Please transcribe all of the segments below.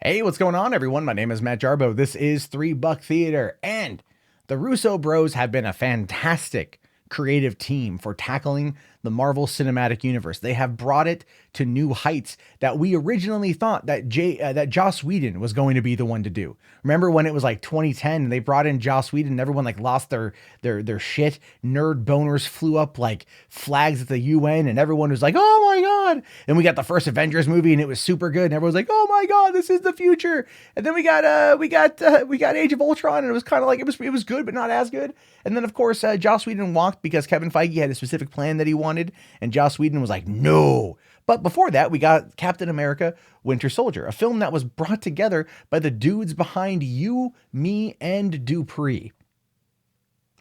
Hey, what's going on, everyone? My name is Matt Jarbo. This is $3 Theater, and the Russo Bros have been a fantastic creative team for tackling the Marvel Cinematic Universe. They have brought it to new heights that we originally thought that Joss Whedon was going to be the one to do. Remember when it was like 2010 and they brought in Joss Whedon and everyone like lost their shit. Nerd boners flew up like flags at the UN and everyone was like, "Oh my god." And we got the first Avengers movie and it was super good and everyone was like, "Oh my god, this is the future." And then we got Age of Ultron and it was kind of like it was good but not as good. And then of course Joss Whedon walked because Kevin Feige had a specific plan that he wanted and Joss Whedon was like, "No." But before that, we got Captain America Winter Soldier, a film that was brought together by the dudes behind You, Me, and Dupree.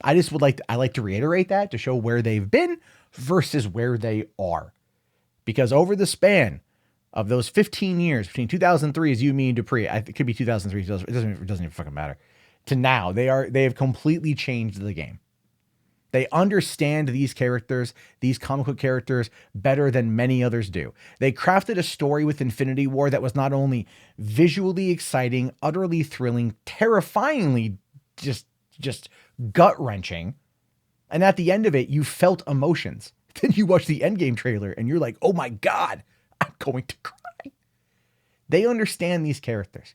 I like to reiterate that to show where they've been versus where they are. Because over the span of those 15 years, between 2003 as You, Me, and Dupree, it could be 2003, it doesn't even fucking matter, to now, they have completely changed the game. They understand these characters, these comic book characters, better than many others do. They crafted a story with Infinity War that was not only visually exciting, utterly thrilling, terrifyingly just gut-wrenching, and at the end of it, you felt emotions. Then you watch the Endgame trailer and you're like, "Oh my God, I'm going to cry." They understand these characters.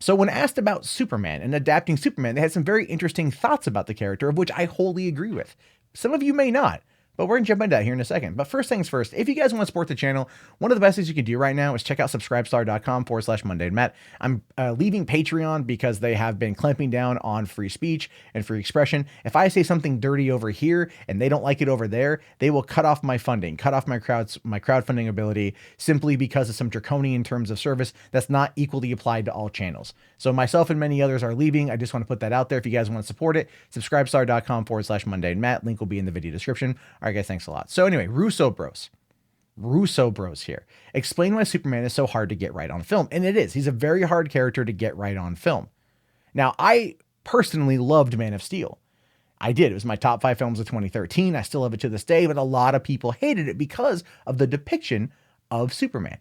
So when asked about Superman and adapting Superman, they had some very interesting thoughts about the character, of which I wholly agree with. Some of you may not, but we're going to jump into that here in a second. But first things first, if you guys want to support the channel, one of the best things you can do right now is check out subscribestar.com/Monday. I'm leaving Patreon because they have been clamping down on free speech and free expression. If I say something dirty over here and they don't like it over there, they will cut off my funding, cut off my crowdfunding ability simply because of some draconian terms of service that's not equally applied to all channels. So myself and many others are leaving. I just want to put that out there. If you guys want to support it, subscribestar.com/Monday. Link will be in the video description. All right, guys, thanks a lot. So anyway, Russo Bros here. Explain why Superman is so hard to get right on film. And it is. He's a very hard character to get right on film. Now, I personally loved Man of Steel. I did. It was my top 5 films of 2013. I still love it to this day, but a lot of people hated it because of the depiction of Superman.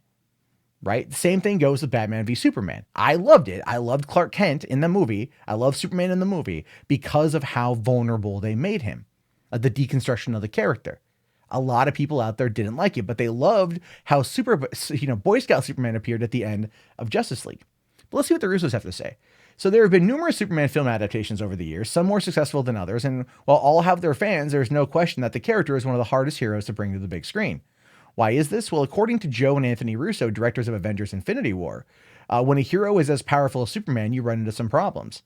Right? The same thing goes with Batman v Superman. I loved it. I loved Clark Kent in the movie. I love Superman in the movie because of how vulnerable they made him. The deconstruction of the character. A lot of people out there didn't like it, but they loved how Boy Scout Superman appeared at the end of Justice League. But let's see what the Russos have to say. So there have been numerous Superman film adaptations over the years, some more successful than others, and while all have their fans, there's no question that the character is one of the hardest heroes to bring to the big screen. Why is this? Well, according to Joe and Anthony Russo, directors of Avengers Infinity War, when a hero is as powerful as Superman, you run into some problems.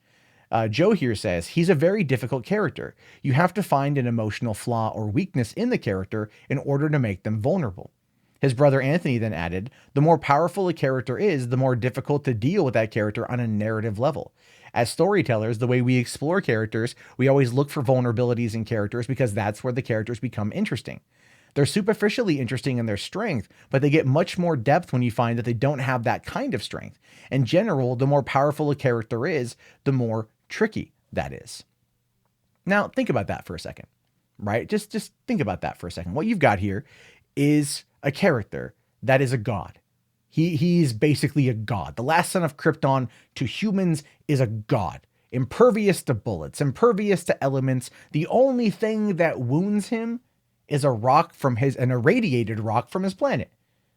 Joe here says, he's a very difficult character. You have to find an emotional flaw or weakness in the character in order to make them vulnerable. His brother Anthony then added, the more powerful a character is, the more difficult to deal with that character on a narrative level. As storytellers, the way we explore characters, we always look for vulnerabilities in characters because that's where the characters become interesting. They're superficially interesting in their strength, but they get much more depth when you find that they don't have that kind of strength. In general, the more powerful a character is, the more tricky that is. Now, think about that for a second, right? Just think about that for a second. What you've got here is a character that is a god. He's basically a god. The last son of Krypton to humans is a god. Impervious to bullets, impervious to elements. The only thing that wounds him is an irradiated rock from his planet.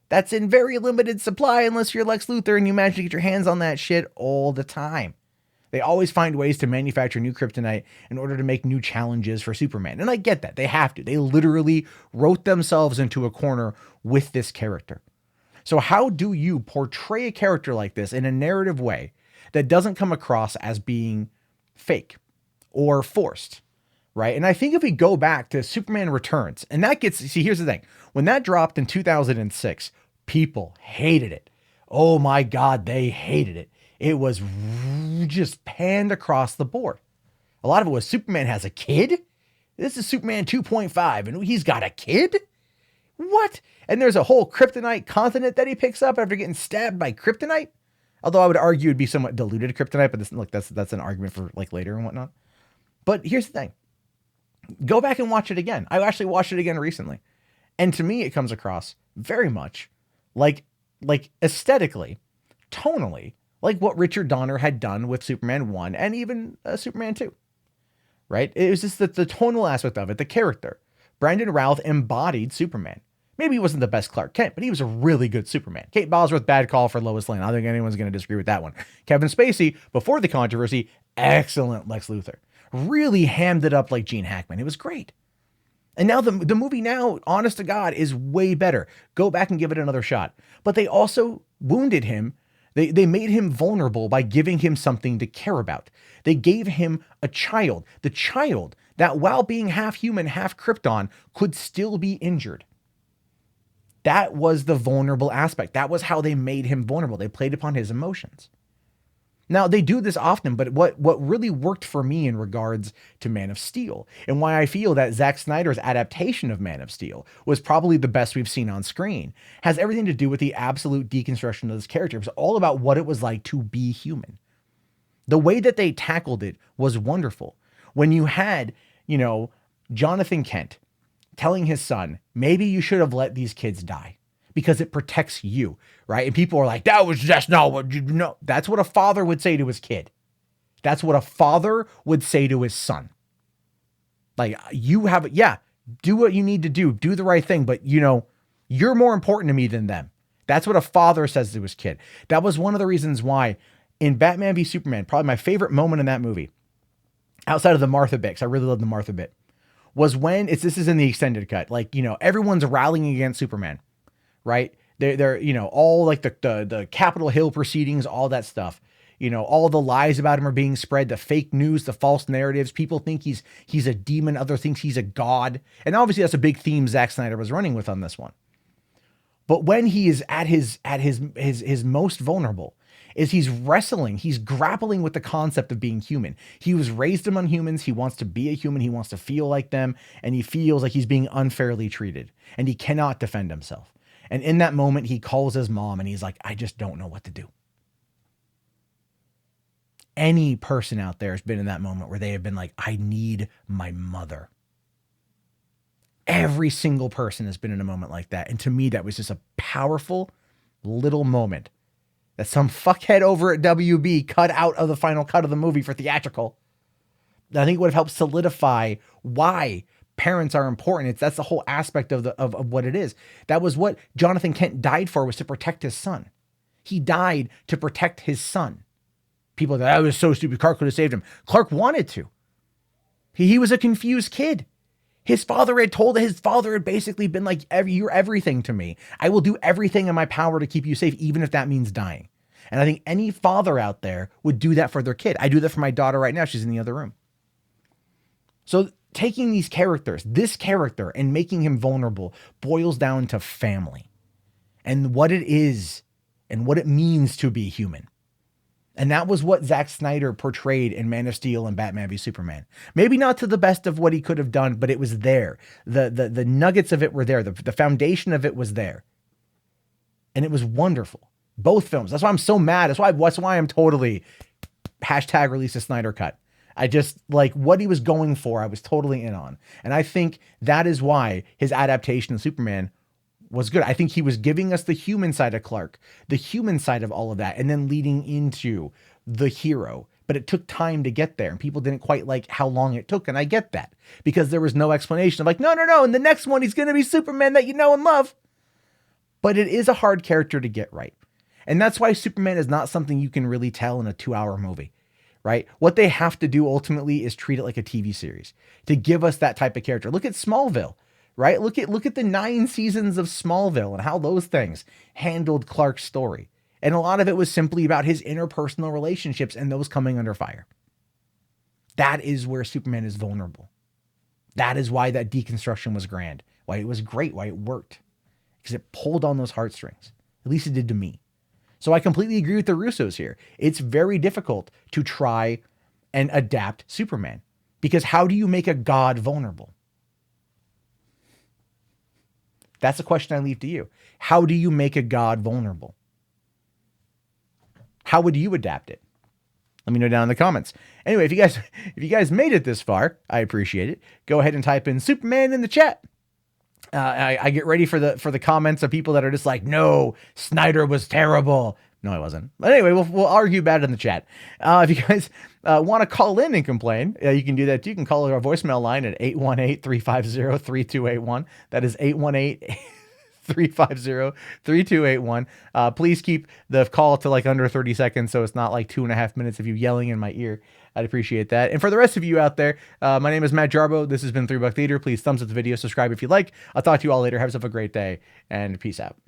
That's in very limited supply unless you're Lex Luthor and you manage to get your hands on that shit all the time. They always find ways to manufacture new kryptonite in order to make new challenges for Superman. And I get that. They have to. They literally wrote themselves into a corner with this character. So how do you portray a character like this in a narrative way that doesn't come across as being fake or forced? Right? And I think if we go back to Superman Returns, and here's the thing. When that dropped in 2006, people hated it. Oh my God, they hated it. It was just panned across the board. A lot of it was Superman has a kid. This is Superman 2.5 and he's got a kid. What? And there's a whole kryptonite continent that he picks up after getting stabbed by kryptonite. Although I would argue it'd be somewhat diluted kryptonite, but that's an argument for like later and whatnot. But here's the thing. Go back and watch it again. I actually watched it again recently. And to me, it comes across very much like aesthetically, tonally, like what Richard Donner had done with Superman 1 and even Superman 2, right? It was just the tonal aspect of it, the character. Brandon Routh embodied Superman. Maybe he wasn't the best Clark Kent, but he was a really good Superman. Kate Bosworth, bad call for Lois Lane. I don't think anyone's going to disagree with that one. Kevin Spacey, before the controversy, excellent Lex Luthor. Really hammed it up like Gene Hackman. It was great. And now the movie now, honest to God, is way better. Go back and give it another shot. But they also wounded him. They made him vulnerable by giving him something to care about. They gave him a child. The child that, while being half human, half Krypton, could still be injured. That was the vulnerable aspect. That was how they made him vulnerable. They played upon his emotions. Now, they do this often, but what really worked for me in regards to Man of Steel, and why I feel that Zack Snyder's adaptation of Man of Steel was probably the best we've seen on screen, has everything to do with the absolute deconstruction of this character. It was all about what it was like to be human. The way that they tackled it was wonderful. When you had, Jonathan Kent telling his son, maybe you should have let these kids die because it protects you, right? And people are like, that was just not what you know. That's what a father would say to his kid. That's what a father would say to his son. Like, do what you need to do the right thing. But you're more important to me than them. That's what a father says to his kid. That was one of the reasons why in Batman v Superman, probably my favorite moment in that movie, outside of the Martha bit, 'cause I really love the Martha bit, was when this is in the extended cut. Like, everyone's rallying against Superman, right? They're all like the Capitol Hill proceedings, all that stuff. All the lies about him are being spread, the fake news, the false narratives. People think he's a demon, others think he's a god. And obviously that's a big theme Zack Snyder was running with on this one. But when he is at his most vulnerable, is he's grappling with the concept of being human. He was raised among humans. He wants to be a human. He wants to feel like them. And he feels like he's being unfairly treated and he cannot defend himself. And in that moment, he calls his mom and he's like, I just don't know what to do. Any person out there has been in that moment where they have been like, I need my mother. Every single person has been in a moment like that. And to me, that was just a powerful little moment that some fuckhead over at WB cut out of the final cut of the movie for theatrical. I think it would have helped solidify why parents are important. That's the whole aspect of what it is. That was what Jonathan Kent died for, was to protect his son. He died to protect his son. People are like, that was so stupid. Clark could have saved him. Clark wanted to. He was a confused kid. His father had basically been like, you're everything to me. I will do everything in my power to keep you safe, even if that means dying. And I think any father out there would do that for their kid. I do that for my daughter right now. She's in the other room. So taking this character and making him vulnerable boils down to family and what it is and what it means to be human. And that was what Zack Snyder portrayed in Man of Steel and Batman v Superman. Maybe not to the best of what he could have done, but it was there. The nuggets of it were there. The foundation of it was there. And it was wonderful. Both films. That's why I'm so mad. That's why I'm totally #release a Snyder cut. I just like what he was going for. I was totally in on. And I think that is why his adaptation of Superman was good. I think he was giving us the human side of Clark, the human side of all of that, and then leading into the hero. But it took time to get there, and people didn't quite like how long it took. And I get that because there was no explanation of like, no. In the next one, he's going to be Superman that you know and love. But it is a hard character to get right. And that's why Superman is not something you can really tell in a 2-hour movie, right? What they have to do ultimately is treat it like a TV series to give us that type of character. Look at Smallville. Right? Look at the 9 seasons of Smallville and how those things handled Clark's story. And a lot of it was simply about his interpersonal relationships and those coming under fire. That is where Superman is vulnerable. That is why that deconstruction was grand, why it was great, why it worked. Because it pulled on those heartstrings. At least it did to me. So I completely agree with the Russos here. It's very difficult to try and adapt Superman. Because how do you make a god vulnerable? That's a question I leave to you. How do you make a god vulnerable? How would you adapt it? Let me know down in the comments. Anyway, if you guys made it this far, I appreciate it. Go ahead and type in Superman in the chat. I get ready for the comments of people that are just like, no, Snyder was terrible. No, I wasn't. But anyway, we'll argue about it in the chat. If you guys want to call in and complain, you can do that too. You can call our voicemail line at 818-350-3281. That is 818-350-3281. Please keep the call to like under 30 seconds, so it's not like 2.5 minutes of you yelling in my ear. I'd appreciate that. And for the rest of you out there, my name is Matt Jarbo. This has been 3 Buck Theater. Please thumbs up the video, subscribe if you like. I'll talk to you all later. Have yourself a great day, and peace out.